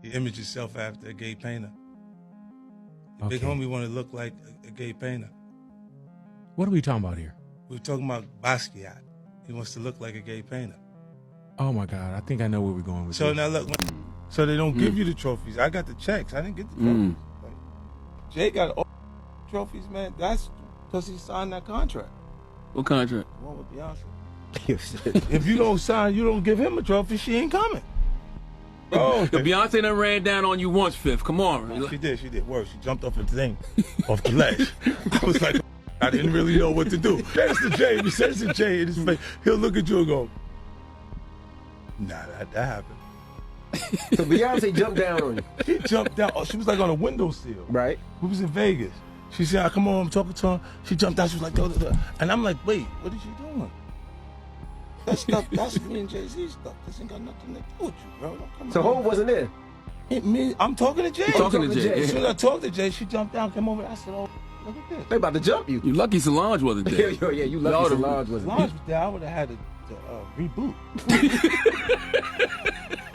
You image yourself after a gay painter. The big Okay. homie want to look like a gay painter. What are we talking about here? We're talking about Basquiat. He wants to look like a gay painter. Oh my God, I think I know where we're going with So this. now look, so they don't give you the trophies. I got the checks. I didn't get the trophies. Like, Jay got all the trophies, man. That's because he signed that contract. What contract? The one with Beyonce. If you don't sign, you don't give him a trophy, she ain't coming. Oh, Yo, Beyonce done ran down on you once, Fifth. Come on. She did. Worse, she jumped off the thing, off the ledge. I was like, I didn't really know what to do. That's the Jay. If he says to Jay in his face, he'll look at you and go, nah, that happened. So Beyonce jumped down on you. She jumped down. Oh, she was like on a windowsill. Right. We was in Vegas. She said, "I come on, I'm talking to her." She jumped down. She was like, "Duh, duh, duh." And I'm like, "Wait, what is she doing?" That stuff, that's me and Jay-Z stuff. This ain't got nothing to do with you, bro. Don't come So around. Hov wasn't there? I'm talking to Jay. You talking to Jay, As yeah. soon as I talked to Jay, she jumped down, came over. I said, "Oh, look at this." They about to jump you. You lucky Solange wasn't there. Yeah, you lucky Solange wasn't there. Lodge was there. I would have had to reboot.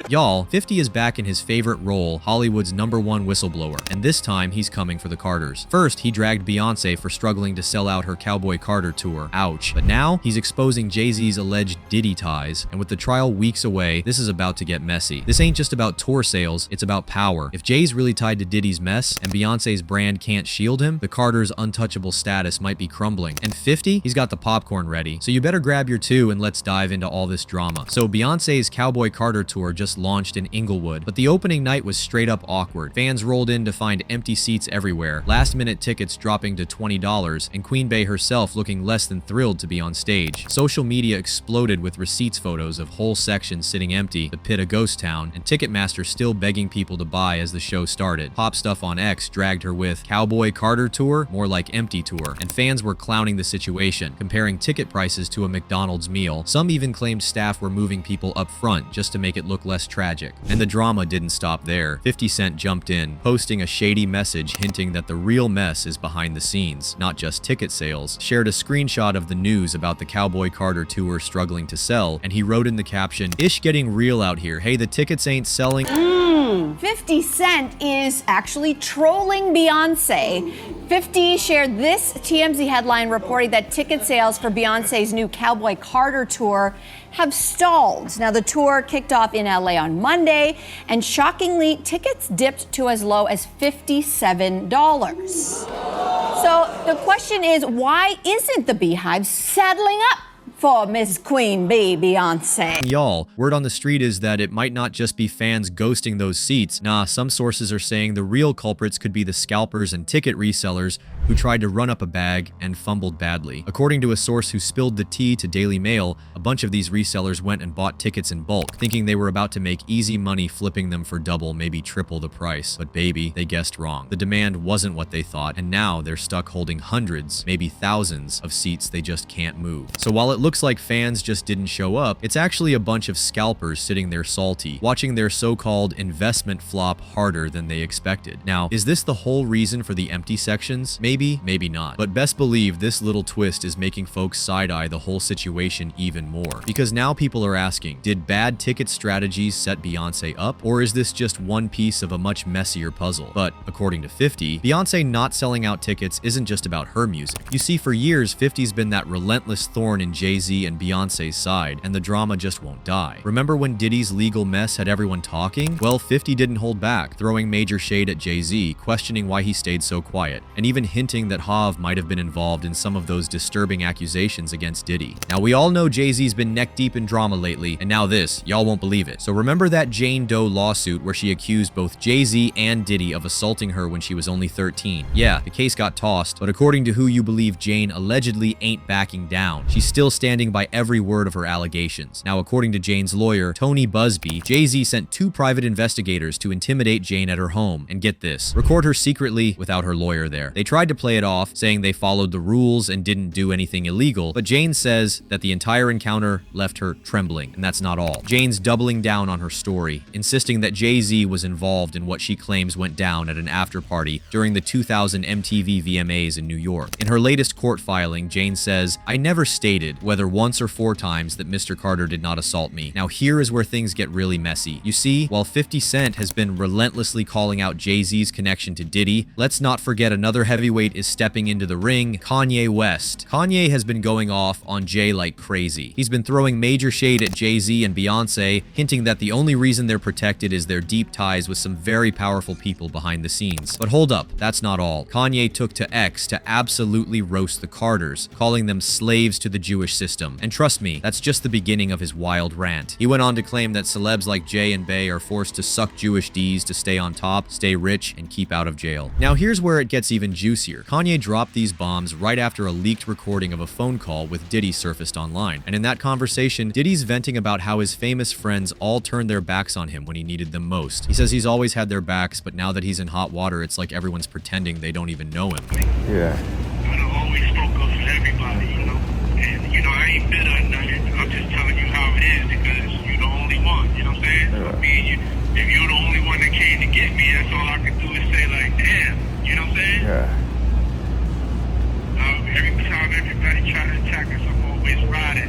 Y'all, 50 is back in his favorite role, Hollywood's #1 whistleblower, and this time he's coming for the Carters. First, he dragged Beyoncé for struggling to sell out her Cowboy Carter tour. Ouch. But now, he's exposing Jay-Z's alleged Diddy ties, and with the trial weeks away, this is about to get messy. This ain't just about tour sales, it's about power. If Jay's really tied to Diddy's mess, and Beyoncé's brand can't shield him, the Carters' untouchable status might be crumbling. And 50, he's got the popcorn ready, so you better grab your two and let's dive into all this drama. So Beyoncé's Cowboy Carter tour just launched in Inglewood, but the opening night was straight up awkward. Fans rolled in to find empty seats everywhere, last-minute tickets dropping to $20, and Queen Bey herself looking less than thrilled to be on stage. Social media exploded with receipts photos of whole sections sitting empty, the pit a ghost town, and Ticketmaster still begging people to buy as the show started. Pop Stuff on X dragged her with Cowboy Carter tour, more like empty tour, and fans were clowning the situation, comparing ticket prices to a McDonald's meal. Some even claimed staff were moving people up front just to make it look less tragic. And the drama didn't stop there. 50 Cent jumped in, posting a shady message hinting that the real mess is behind the scenes, not just ticket sales, shared a screenshot of the news about the Cowboy Carter tour struggling to sell, and he wrote in the caption, "Ish getting real out here. Hey, the tickets ain't selling." 50 Cent is actually trolling Beyonce. 50 shared this TMZ headline reporting that ticket sales for Beyonce's new Cowboy Carter tour have stalled. Now, the tour kicked off in LA on Monday, and shockingly, tickets dipped to as low as $57. So the question is, why isn't the Beehive saddling up for Miss Queen Bee Beyonce? Y'all, word on the street is that it might not just be fans ghosting those seats. Nah, some sources are saying the real culprits could be the scalpers and ticket resellers who tried to run up a bag and fumbled badly. According to a source who spilled the tea to Daily Mail, a bunch of these resellers went and bought tickets in bulk, thinking they were about to make easy money flipping them for double, maybe triple the price. But baby, they guessed wrong. The demand wasn't what they thought, and now they're stuck holding hundreds, maybe thousands of seats they just can't move. So while it looks like fans just didn't show up, it's actually a bunch of scalpers sitting there salty, watching their so-called investment flop harder than they expected. Now, is this the whole reason for the empty sections? Maybe, maybe not. But best believe this little twist is making folks side-eye the whole situation even more. Because now people are asking, did bad ticket strategies set Beyonce up? Or is this just one piece of a much messier puzzle? But according to 50, Beyonce not selling out tickets isn't just about her music. You see, for years, 50's been that relentless thorn in Jay-Z and Beyonce's side, and the drama just won't die. Remember when Diddy's legal mess had everyone talking? Well, 50 didn't hold back, throwing major shade at Jay-Z, questioning why he stayed so quiet, and even hinting that Hov might have been involved in some of those disturbing accusations against Diddy. Now, we all know Jay-Z's been neck deep in drama lately, and now this, y'all won't believe it. So remember that Jane Doe lawsuit where she accused both Jay-Z and Diddy of assaulting her when she was only 13? Yeah, the case got tossed, but according to who you believe, Jane allegedly ain't backing down. She's still standing by every word of her allegations. Now, according to Jane's lawyer, Tony Busby, Jay-Z sent 2 private investigators to intimidate Jane at her home, and get this, record her secretly without her lawyer there. They tried to play it off, saying they followed the rules and didn't do anything illegal, but Jane says that the entire encounter left her trembling, and that's not all. Jane's doubling down on her story, insisting that Jay-Z was involved in what she claims went down at an after-party during the 2000 MTV VMAs in New York. In her latest court filing, Jane says, "I never stated, well, whether once or 4 times, that Mr. Carter did not assault me. Now here is where things get really messy. You see, while 50 Cent has been relentlessly calling out Jay-Z's connection to Diddy, let's not forget another heavyweight is stepping into the ring, Kanye West. Kanye has been going off on Jay like crazy. He's been throwing major shade at Jay-Z and Beyoncé, hinting that the only reason they're protected is their deep ties with some very powerful people behind the scenes. But hold up, that's not all. Kanye took to X to absolutely roast the Carters, calling them slaves to the Jewish system. And trust me, that's just the beginning of his wild rant. He went on to claim that celebs like Jay and Bey are forced to suck Jewish D's to stay on top, stay rich, and keep out of jail. Now here's where it gets even juicier. Kanye dropped these bombs right after a leaked recording of a phone call with Diddy surfaced online. And in that conversation, Diddy's venting about how his famous friends all turned their backs on him when he needed them most. He says he's always had their backs, but now that he's in hot water, it's like everyone's pretending they don't even know him. Yeah. I done always spoke up for everybody, you know. And, you know, I ain't bitter or nothing. I'm just telling you how it is because you're the only one, you know what I'm saying? Yeah. I mean, if you're the only one that came to get me, that's all I can do is say, like, damn, you know what I'm saying? Yeah. Every time everybody try to attack us, I'm always riding.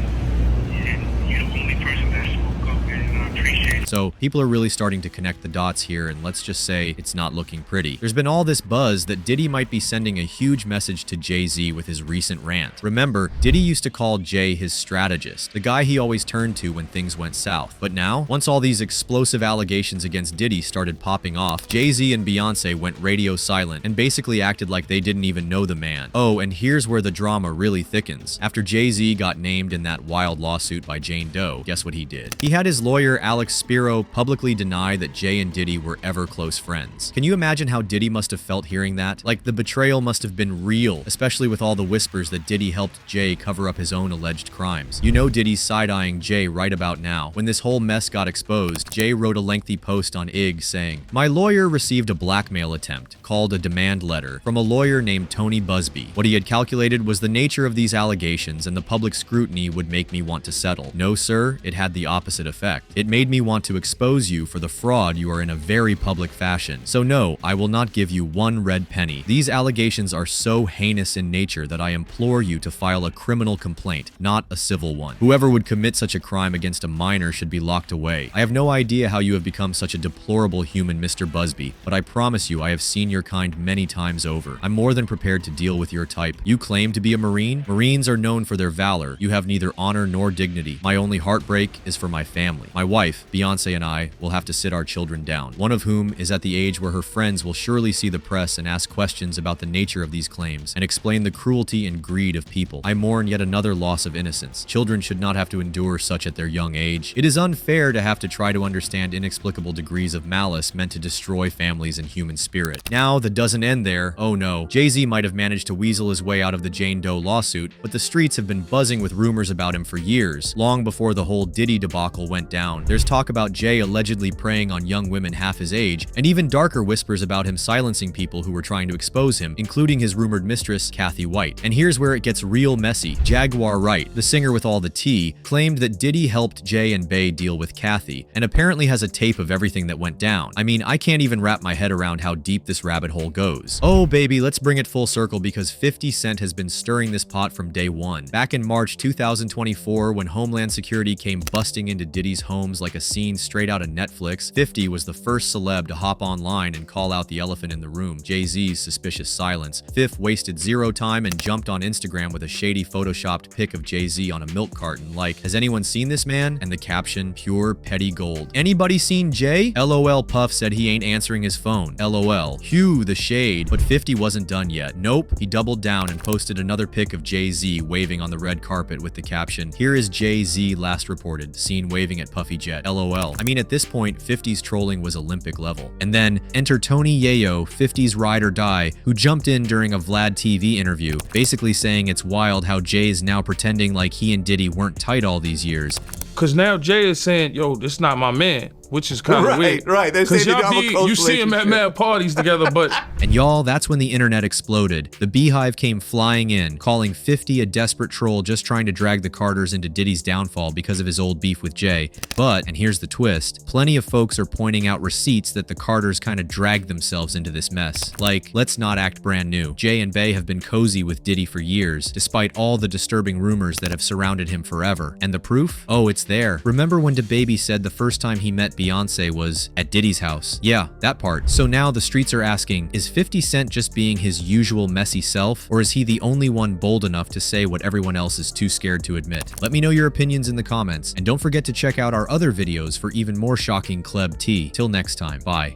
And you're the only person that spoke up, and I appreciate it. So people are really starting to connect the dots here, and let's just say it's not looking pretty. There's been all this buzz that Diddy might be sending a huge message to Jay-Z with his recent rant. Remember, Diddy used to call Jay his strategist, the guy he always turned to when things went south. But now, once all these explosive allegations against Diddy started popping off, Jay-Z and Beyoncé went radio silent and basically acted like they didn't even know the man. Oh, and here's where the drama really thickens. After Jay-Z got named in that wild lawsuit by Jane Doe, guess what he did? He had his lawyer Alex Spiro publicly deny that Jay and Diddy were ever close friends. Can you imagine how Diddy must have felt hearing that? Like, the betrayal must have been real, especially with all the whispers that Diddy helped Jay cover up his own alleged crimes. You know Diddy's side-eyeing Jay right about now. When this whole mess got exposed, Jay wrote a lengthy post on IG saying, "My lawyer received a blackmail attempt, called a demand letter, from a lawyer named Tony Busby. What he had calculated was the nature of these allegations and the public scrutiny would make me want to settle. No, sir, it had the opposite effect. It made me want to expose you for the fraud you are in a very public fashion. So no, I will not give you one red penny. These allegations are so heinous in nature that I implore you to file a criminal complaint, not a civil one. Whoever would commit such a crime against a minor should be locked away. I have no idea how you have become such a deplorable human, Mr. Busby, but I promise you I have seen your kind many times over. I'm more than prepared to deal with your type. You claim to be a Marine? Marines are known for their valor. You have neither honor nor dignity. My only heartbreak is for my family. My wife, Beyoncé, and I will have to sit our children down, one of whom is at the age where her friends will surely see the press and ask questions about the nature of these claims and explain the cruelty and greed of people. I mourn yet another loss of innocence. Children should not have to endure such at their young age. It is unfair to have to try to understand inexplicable degrees of malice meant to destroy families and human spirit." Now, that doesn't end there. Oh no. Jay-Z might have managed to weasel his way out of the Jane Doe lawsuit, but the streets have been buzzing with rumors about him for years, long before the whole Diddy debacle went down. There's talk about Jay allegedly preying on young women half his age, and even darker whispers about him silencing people who were trying to expose him, including his rumored mistress, Kathy White. And here's where it gets real messy. Jaguar Wright, the singer with all the tea, claimed that Diddy helped Jay and Bey deal with Kathy, and apparently has a tape of everything that went down. I mean, I can't even wrap my head around how deep this rabbit hole goes. Oh baby, let's bring it full circle because 50 Cent has been stirring this pot from day one. Back in March 2024, when Homeland Security came busting into Diddy's homes like a scene straight out of Netflix, 50 was the first celeb to hop online and call out the elephant in the room, Jay-Z's suspicious silence. Fifth wasted zero time and jumped on Instagram with a shady photoshopped pic of Jay-Z on a milk carton like, "Has anyone seen this man?" And the caption, "Pure petty gold. Anybody seen Jay?" LOL Puff said he ain't answering his phone. LOL. Hew the shade. But 50 wasn't done yet. Nope. He doubled down and posted another pic of Jay-Z waving on the red carpet with the caption, "Here is Jay-Z last reported, seen waving at Puffy Jet." LOL. I mean, at this point, 50's trolling was Olympic level. And then, enter Tony Yayo, 50's ride or die, who jumped in during a Vlad TV interview, basically saying it's wild how Jay's now pretending like he and Diddy weren't tight all these years. Cause now Jay is saying, yo, this not my man, which is kind of weird. Right. They're Cause saying y'all you see him at mad parties together, but And y'all, that's when the internet exploded. The Beehive came flying in, calling 50 a desperate troll just trying to drag the Carters into Diddy's downfall because of his old beef with Jay. But, and here's the twist, plenty of folks are pointing out receipts that the Carters kind of dragged themselves into this mess. Like, let's not act brand new. Jay and Bey have been cozy with Diddy for years, despite all the disturbing rumors that have surrounded him forever. And the proof? Oh, it's there. Remember when DaBaby said the first time he met Beyoncé was at Diddy's house? Yeah, that part. So now the streets are asking, is 50 Cent just being his usual messy self, or is he the only one bold enough to say what everyone else is too scared to admit? Let me know your opinions in the comments, and don't forget to check out our other videos for even more shocking Cleb tea. Till next time, bye.